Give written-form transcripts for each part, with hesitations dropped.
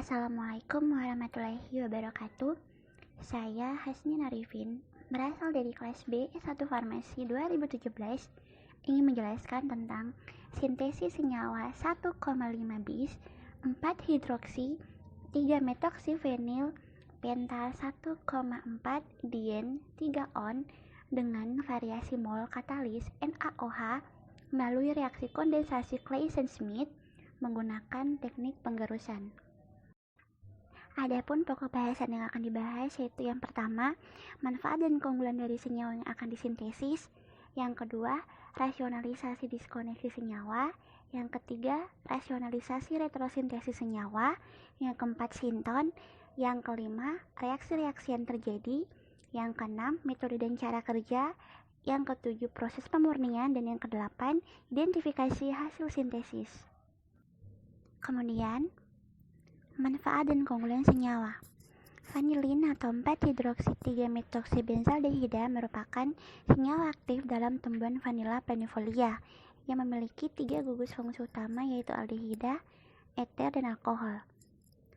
Assalamualaikum warahmatullahi wabarakatuh. Saya Hasnin Arifin, berasal dari kelas B S1 Farmasi 2017, ingin menjelaskan tentang sintesis senyawa 1,5 bis 4-hidroksi 3-metoksifenil pental 1,4 dien 3-on dengan variasi mol katalis NaOH melalui reaksi kondensasi Claisen-Smith menggunakan teknik penggerusan. Adapun pokok bahasan yang akan dibahas yaitu yang pertama, manfaat dan keunggulan dari senyawa yang akan disintesis. Yang kedua, rasionalisasi diskoneksi senyawa. Yang ketiga, rasionalisasi retrosintesis senyawa. Yang keempat, sinton. Yang kelima, reaksi-reaksi yang terjadi. Yang keenam, metode dan cara kerja. Yang ketujuh, proses pemurnian. Dan yang kedelapan, identifikasi hasil sintesis. Kemudian, manfaat dan keunggulan senyawa. Vanilin atau 4-hidroksi-3-metoksibenzaldehida merupakan senyawa aktif dalam tumbuhan Vanilla planifolia yang memiliki 3 gugus fungsi utama yaitu aldehida, eter, dan alkohol.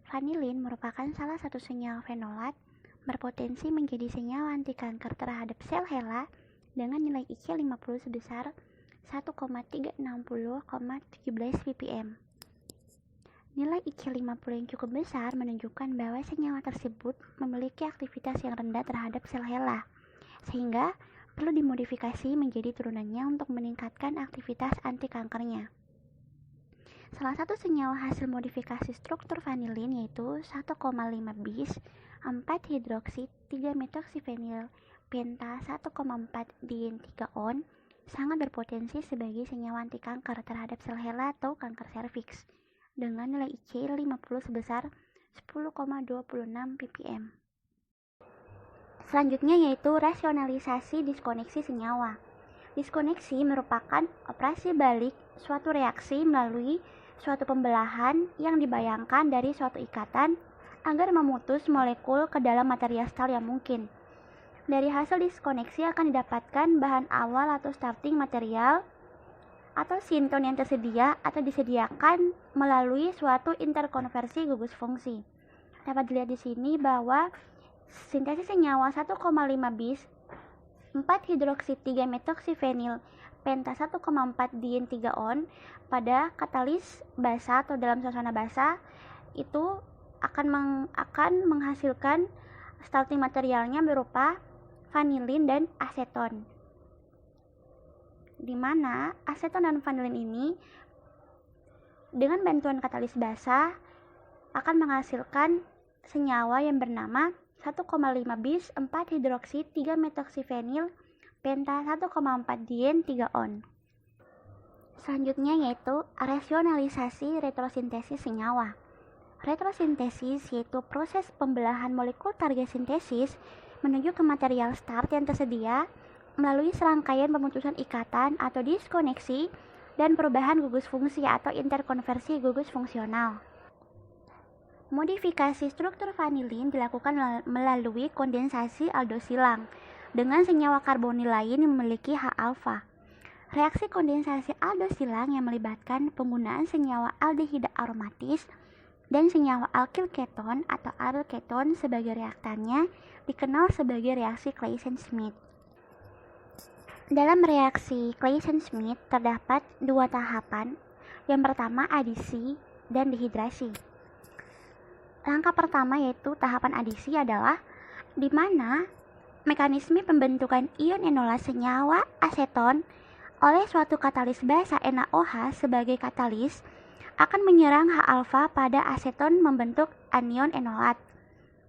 Vanilin merupakan salah satu senyawa fenolat berpotensi menjadi senyawa anti kanker terhadap sel HeLa dengan nilai IC 50 sebesar 1,360,17 ppm. Nilai IC 50 yang cukup besar menunjukkan bahwa senyawa tersebut memiliki aktivitas yang rendah terhadap sel HeLa, sehingga perlu dimodifikasi menjadi turunannya untuk meningkatkan aktivitas anti kankernya. Salah satu senyawa hasil modifikasi struktur vanilin yaitu 1,5 bis 4-hidroksi 3-metoksifenil penta 1,4 dien 3-on sangat berpotensi sebagai senyawa anti kanker terhadap sel HeLa atau kanker serviks dengan nilai IC 50 sebesar 10,26 ppm. Selanjutnya yaitu rasionalisasi diskoneksi senyawa. Diskoneksi merupakan operasi balik suatu reaksi melalui suatu pembelahan yang dibayangkan dari suatu ikatan agar memutus molekul ke dalam materi asal yang mungkin. Dari hasil diskoneksi akan didapatkan bahan awal atau starting material atau sinton yang tersedia atau disediakan melalui suatu interkonversi gugus fungsi. Dapat dilihat di sini bahwa sintesis senyawa 1,5 bis 4-hidroksi 3-metoksifenil penta 1,4 dien 3-on pada katalis basa atau dalam suasana basa itu akan menghasilkan starting materialnya berupa vanilin dan aseton, di mana aseton dan vanilin ini dengan bantuan katalis basa akan menghasilkan senyawa yang bernama 1,5 bis 4-hidroksi 3-metoksifenil penta 1,4 dien 3-on. Selanjutnya yaitu rasionalisasi retrosintesis senyawa. Retrosintesis yaitu proses pembelahan molekul target sintesis menuju ke material start yang tersedia melalui serangkaian pemutusan ikatan atau diskoneksi dan perubahan gugus fungsi atau interkonversi gugus fungsional. Modifikasi struktur vanilin dilakukan melalui kondensasi aldosilang dengan senyawa karbonil lain yang memiliki H-alfa. Reaksi kondensasi aldosilang yang melibatkan penggunaan senyawa aldehida aromatis dan senyawa alkil keton atau aryl keton sebagai reaktannya dikenal sebagai reaksi Claisen-Smith. Dalam reaksi Claisen-Smith terdapat 2 tahapan. Yang pertama adisi dan dehidrasi. Langkah pertama yaitu tahapan adisi adalah di mana mekanisme pembentukan ion enolat senyawa aseton oleh suatu katalis basa NaOH sebagai katalis akan menyerang H-alfa pada aseton membentuk anion enolat.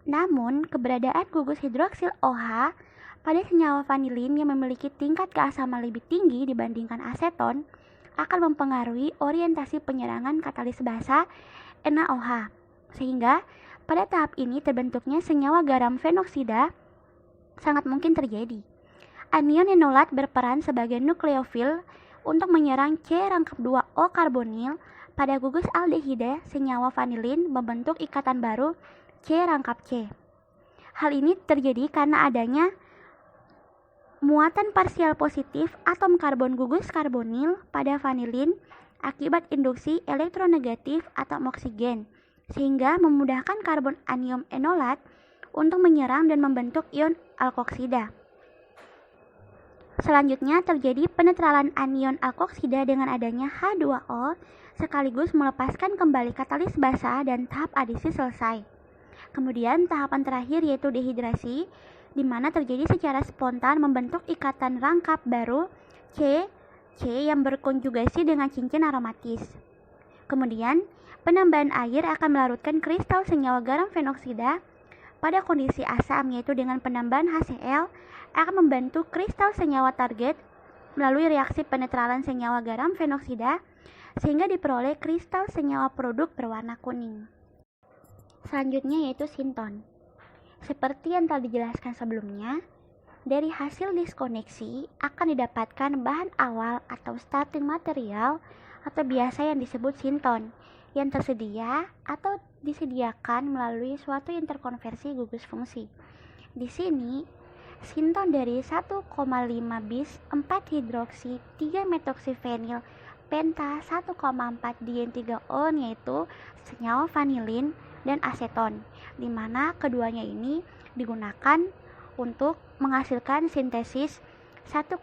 Namun, keberadaan gugus hidroksil OH pada senyawa vanilin yang memiliki tingkat keasaman lebih tinggi dibandingkan aseton akan mempengaruhi orientasi penyerangan katalis basa NaOH, sehingga pada tahap ini terbentuknya senyawa garam fenoksida sangat mungkin terjadi. Anion enolat berperan sebagai nukleofil untuk menyerang C-2O karbonil pada gugus aldehida senyawa vanilin membentuk ikatan baru C-C. Hal ini terjadi karena adanya muatan parsial positif atom karbon gugus karbonil pada vanilin akibat induksi elektronegatif atom oksigen, sehingga memudahkan karbon anion enolat untuk menyerang dan membentuk ion alkoksida. Selanjutnya terjadi penetralan anion alkoksida dengan adanya H2O sekaligus melepaskan kembali katalis basa dan tahap adisi selesai. Kemudian tahapan terakhir yaitu dehidrasi, di mana terjadi secara spontan membentuk ikatan rangkap baru C yang berkonjugasi dengan cincin aromatis. Kemudian, penambahan air akan melarutkan kristal senyawa garam fenoksida pada kondisi asam, yaitu dengan penambahan HCl akan membantu kristal senyawa target melalui reaksi penetralan senyawa garam fenoksida sehingga diperoleh kristal senyawa produk berwarna kuning. Selanjutnya yaitu sinton. Seperti yang telah dijelaskan sebelumnya, dari hasil diskoneksi akan didapatkan bahan awal atau starting material atau biasa yang disebut sinton yang tersedia atau disediakan melalui suatu interkonversi gugus fungsi. Di sini, sinton dari 1,5 bis 4 hidroksi 3 metoksifenil penta 1,4 dien-3-on yaitu senyawa vanilin dan aseton, di mana keduanya ini digunakan untuk menghasilkan sintesis 1,5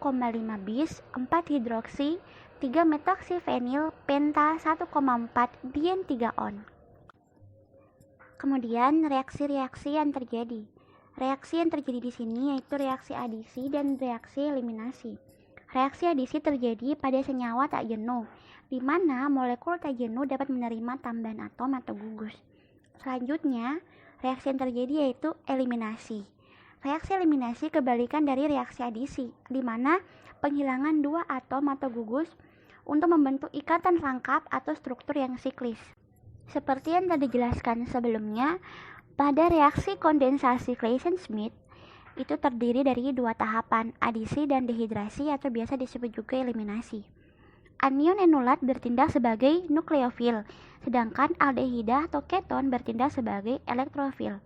bis 4 hidroksi 3 metoksifenil penta 1,4 dien-3-on. Kemudian reaksi-reaksi yang terjadi. Reaksi yang terjadi di sini yaitu reaksi adisi dan reaksi eliminasi. Reaksi adisi terjadi pada senyawa tak jenuh, di mana molekul tak jenuh dapat menerima tambahan atom atau gugus. Selanjutnya, reaksi yang terjadi yaitu eliminasi. Reaksi eliminasi kebalikan dari reaksi adisi, di mana penghilangan dua atom atau gugus untuk membentuk ikatan rangkap atau struktur yang siklis. Seperti yang tadi dijelaskan sebelumnya, pada reaksi kondensasi Claisen-Smith itu terdiri dari dua tahapan, adisi dan dehidrasi atau biasa disebut juga eliminasi. Anion enolat bertindak sebagai nukleofil, sedangkan aldehida atau keton bertindak sebagai elektrofil.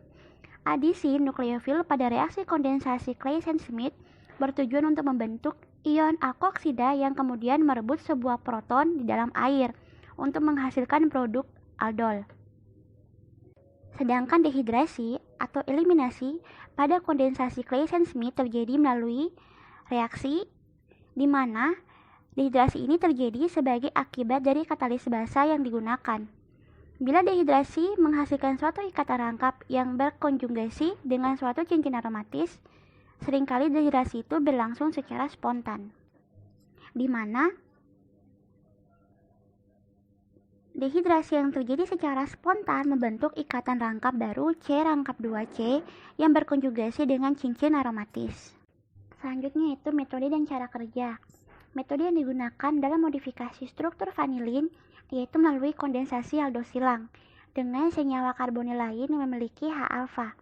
Adisi nukleofil pada reaksi kondensasi Claisen-Smith bertujuan untuk membentuk ion alkoksida yang kemudian merebut sebuah proton di dalam air untuk menghasilkan produk aldol. Sedangkan dehidrasi atau eliminasi pada kondensasi Claisen-Smith terjadi melalui reaksi di mana dehidrasi ini terjadi sebagai akibat dari katalis basa yang digunakan. Bila dehidrasi menghasilkan suatu ikatan rangkap yang berkonjugasi dengan suatu cincin aromatis, seringkali dehidrasi itu berlangsung secara spontan, di mana dehidrasi yang terjadi secara spontan membentuk ikatan rangkap baru C rangkap 2C yang berkonjugasi dengan cincin aromatis. Selanjutnya itu metode dan cara kerja. Metode yang digunakan dalam modifikasi struktur vanilin yaitu melalui kondensasi aldosilang dengan senyawa karbonil lain yang memiliki H-alfa.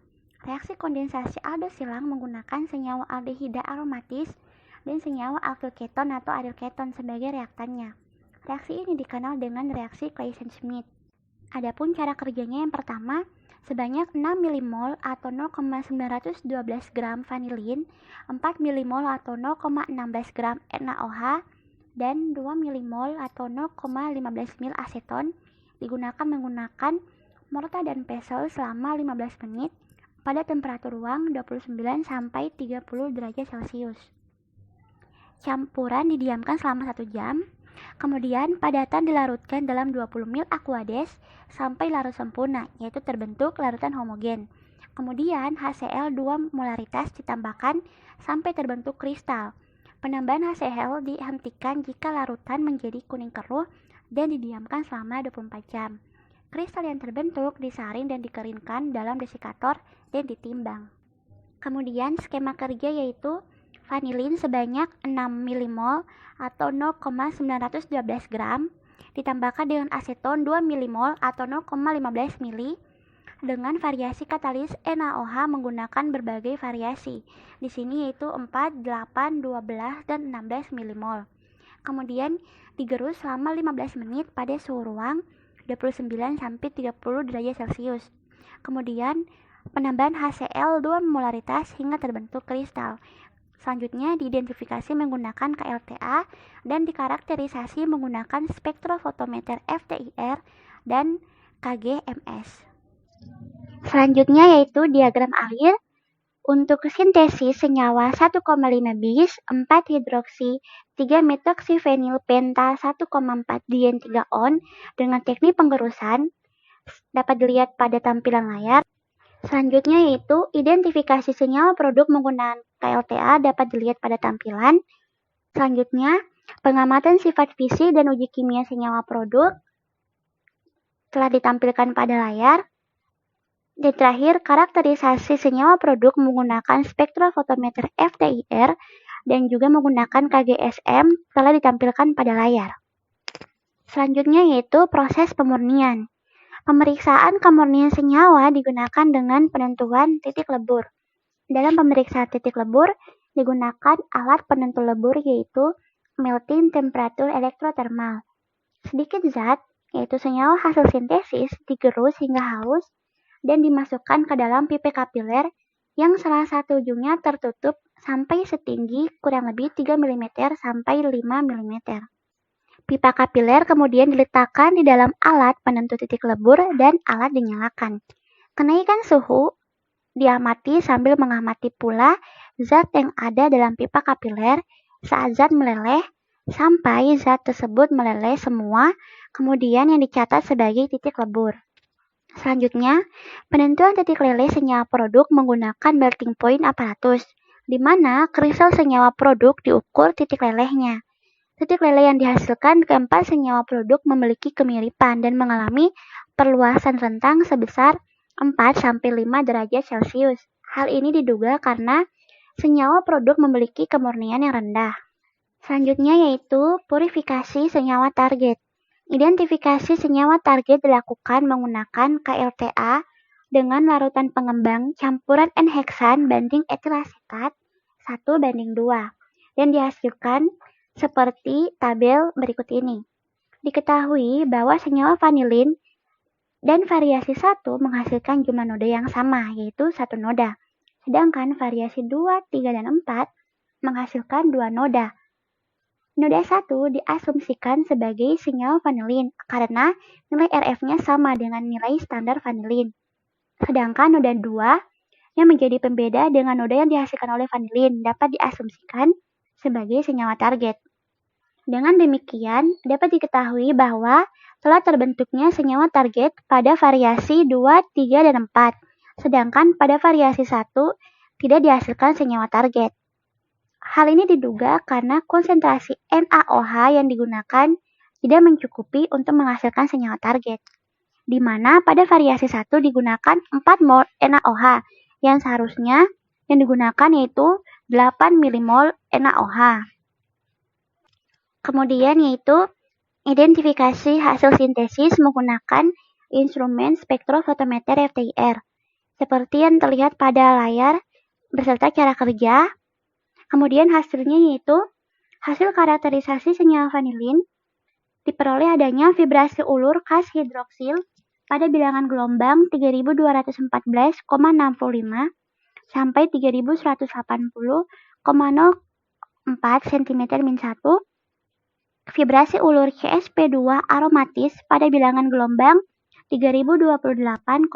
Reaksi kondensasi aldosilang menggunakan senyawa aldehida aromatis dan senyawa alkyl keton atau aryl keton sebagai reaktannya. Reaksi ini dikenal dengan reaksi Claisen-Smith. Adapun cara kerjanya yang pertama, sebanyak 6 mmol atau 0,912 gram vanilin, 4 mmol atau 0,16 gram NaOH, dan 2 mmol atau 0,15 ml aseton digunakan menggunakan mortar dan pesel selama 15 menit pada temperatur ruang 29 sampai 30 derajat Celcius. Campuran didiamkan selama 1 jam. Kemudian padatan dilarutkan dalam 20 ml aquades sampai larut sempurna, yaitu terbentuk larutan homogen. Kemudian HCl 2 molaritas ditambahkan sampai terbentuk kristal. Penambahan HCl dihentikan jika larutan menjadi kuning keruh dan didiamkan selama 24 jam. Kristal yang terbentuk disaring dan dikeringkan dalam desikator dan ditimbang. Kemudian skema kerja yaitu vanilin sebanyak 6 mmol atau 0,912 gram ditambahkan dengan aseton 2 mmol atau 0,15 ml dengan variasi katalis NaOH menggunakan berbagai variasi. Di sini yaitu 4, 8, 12 dan 16 mmol. Kemudian digerus selama 15 menit pada suhu ruang 29 sampai 30 derajat Celcius. Kemudian penambahan HCl 2 molaritas hingga terbentuk kristal. Selanjutnya diidentifikasi menggunakan KLTA dan dikarakterisasi menggunakan spektrofotometer FTIR dan kg/ms. Selanjutnya yaitu diagram alir. Untuk sintesis senyawa 1,5 bis 4 hidroksi 3 metoksifenil penta 1,4 dien 3 on dengan teknik penggerusan dapat dilihat pada tampilan layar. Selanjutnya yaitu identifikasi senyawa produk menggunakan KLTA dapat dilihat pada tampilan. Selanjutnya, pengamatan sifat fisik dan uji kimia senyawa produk telah ditampilkan pada layar. Dan terakhir, karakterisasi senyawa produk menggunakan spektrofotometer FTIR dan juga menggunakan KGSM telah ditampilkan pada layar. Selanjutnya yaitu proses pemurnian. Pemeriksaan kemurnian senyawa digunakan dengan penentuan titik lebur. Dalam pemeriksaan titik lebur, digunakan alat penentu lebur yaitu melting temperature elektrotermal. Sedikit zat, yaitu senyawa hasil sintesis, digerus hingga halus dan dimasukkan ke dalam pipa kapiler yang salah satu ujungnya tertutup sampai setinggi kurang lebih 3 mm sampai 5 mm. Pipa kapiler kemudian diletakkan di dalam alat penentu titik lebur dan alat dinyalakan. Kenaikan suhu diamati sambil mengamati pula zat yang ada dalam pipa kapiler saat zat meleleh sampai zat tersebut meleleh semua, kemudian yang dicatat sebagai titik lebur. Selanjutnya, penentuan titik leleh senyawa produk menggunakan melting point aparatus, di mana kristal senyawa produk diukur titik lelehnya. Titik leleh yang dihasilkan keempat senyawa produk memiliki kemiripan dan mengalami perluasan rentang sebesar 4-5 derajat Celcius. Hal ini diduga karena senyawa produk memiliki kemurnian yang rendah. Selanjutnya yaitu purifikasi senyawa target. Identifikasi senyawa target dilakukan menggunakan KLTA dengan larutan pengembang campuran N-heksan banding etil asetat 1:2 dan dihasilkan seperti tabel berikut ini. Diketahui bahwa senyawa vanilin dan variasi 1 menghasilkan jumlah noda yang sama, yaitu 1 noda. Sedangkan variasi 2, 3, dan 4 menghasilkan 2 noda. Noda 1 diasumsikan sebagai senyawa vanilin karena nilai RF-nya sama dengan nilai standar vanilin. Sedangkan noda 2 yang menjadi pembeda dengan noda yang dihasilkan oleh vanilin dapat diasumsikan sebagai senyawa target. Dengan demikian, dapat diketahui bahwa telah terbentuknya senyawa target pada variasi 2, 3, dan 4. Sedangkan pada variasi 1 tidak dihasilkan senyawa target. Hal ini diduga karena konsentrasi NaOH yang digunakan tidak mencukupi untuk menghasilkan senyawa target, di mana pada variasi 1 digunakan 4 mol NaOH yang seharusnya yang digunakan yaitu 8 mmol NaOH. Kemudian yaitu identifikasi hasil sintesis menggunakan instrumen spektrofotometer FTIR, seperti yang terlihat pada layar beserta cara kerja. Kemudian hasilnya yaitu hasil karakterisasi senyawa vanilin diperoleh adanya vibrasi ulur khas hidroksil pada bilangan gelombang 3214,65 sampai 3180,04 cm-1. Vibrasi ulur CSP2 aromatis pada bilangan gelombang 3028,18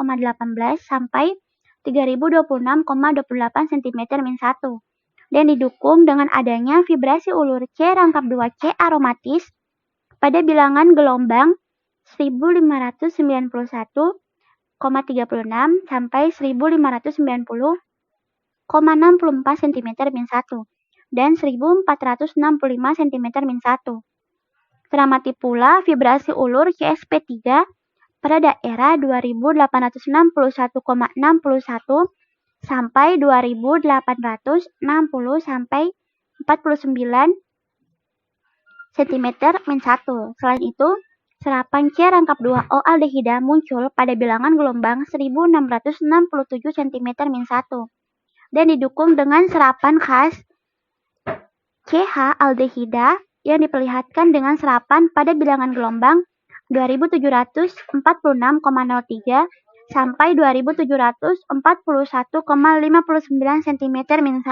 sampai 3026,28 cm-1. Dan didukung dengan adanya vibrasi ulur C-2C aromatis pada bilangan gelombang 1591,36 sampai 1590,64 cm-1 dan 1465 cm-1. Teramati pula vibrasi ulur CSP3 pada daerah 2861,61 sampai 2860 sampai 49 cm-1. Selain itu, serapan C-2O aldehida muncul pada bilangan gelombang 1667 cm-1 dan didukung dengan serapan khas CH aldehida yang diperlihatkan dengan serapan pada bilangan gelombang 2746,03 sampai 2741,59 cm-1.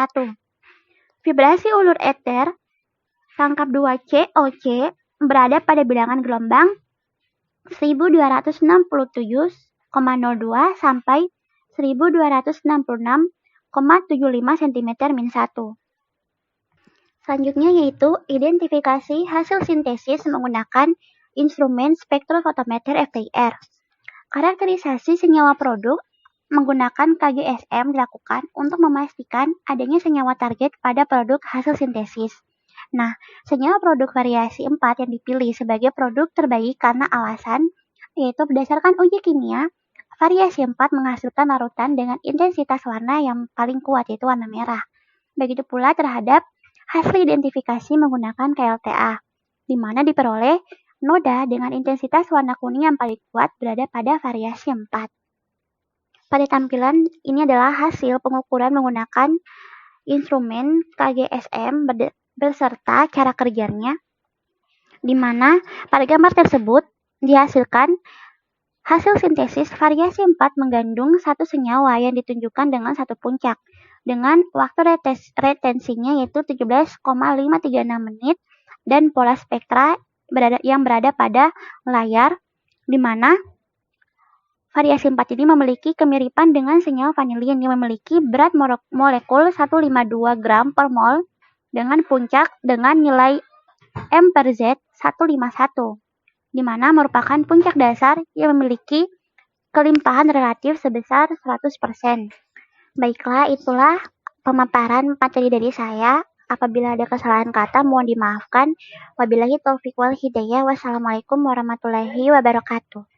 Vibrasi ulur eter rangkap 2COC berada pada bilangan gelombang 1267,02 sampai 1266,75 cm min 1. Selanjutnya yaitu identifikasi hasil sintesis menggunakan instrumen spektrofotometer FTIR. Karakterisasi senyawa produk menggunakan KGSM dilakukan untuk memastikan adanya senyawa target pada produk hasil sintesis. Nah, senyawa produk variasi 4 yang dipilih sebagai produk terbaik karena alasan yaitu berdasarkan uji kimia, variasi 4 menghasilkan larutan dengan intensitas warna yang paling kuat yaitu warna merah. Begitu pula terhadap hasil identifikasi menggunakan KLTA, di mana diperoleh noda dengan intensitas warna kuning yang paling kuat berada pada variasi 4. Pada tampilan ini adalah hasil pengukuran menggunakan instrumen KGSM beserta cara kerjanya, di mana pada gambar tersebut dihasilkan hasil sintesis variasi 4 mengandung satu senyawa yang ditunjukkan dengan satu puncak, dengan waktu retensinya yaitu 17,536 menit dan pola spektra yang berada pada layar, di mana variasi 4 ini memiliki kemiripan dengan senyawa vanilin yang memiliki berat molekul 152 gram per mol dengan puncak dengan nilai M per Z 151, di mana merupakan puncak dasar yang memiliki kelimpahan relatif sebesar 100%. Baiklah, itulah pemaparan materi dari saya. Apabila ada kesalahan kata, mohon dimaafkan. Wabillahi taufiq wal hidayah. Wassalamualaikum warahmatullahi wabarakatuh.